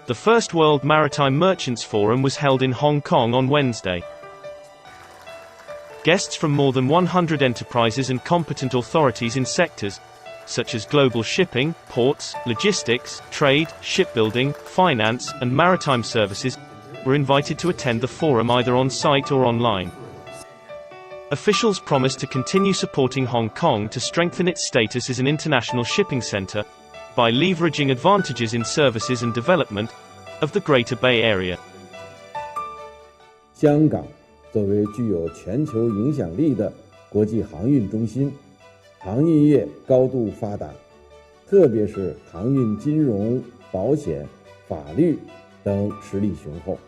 The first World Maritime Merchants Forum was held in Hong Kong on Wednesday. Guests from more than 100 enterprises and competent authorities in sectors such as global shipping, ports, logistics, trade, shipbuilding, finance, and maritime services were invited to attend the forum either on site or online. Officials promised to continue supporting Hong Kong to strengthen its status as an international shipping center by leveraging advantages in services and development of the Greater Bay Area. 香港作为具有全球影响力的国际航运中心，航运业高度发达，特别是航运金融、保险、法律等实力雄厚。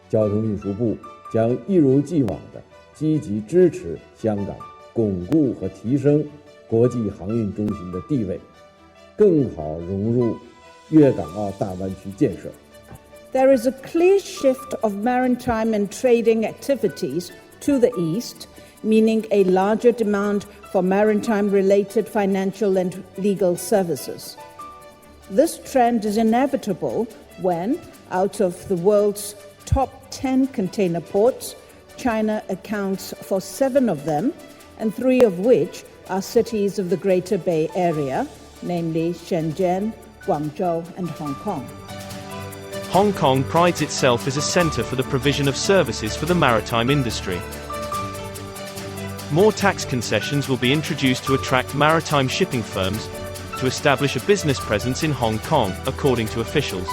交通运输部将一如既往地积极支持香港巩固和提升国际航运中心的地位，更好融入粤港澳大湾区建设。 There is a clear shift of maritime and trading activities to the east, meaning a larger demand for maritime-related financial and legal services. This trend is inevitable when, out of the world's top 10 container ports, China accounts for 7 of them, and 3 of which are cities of the Greater Bay Area, namely Shenzhen, Guangzhou, and Hong Kong. Hong Kong prides itself as a center for the provision of services for the maritime industry. More tax concessions will be introduced to attract maritime shipping firms to establish a business presence in Hong Kong, according to officials.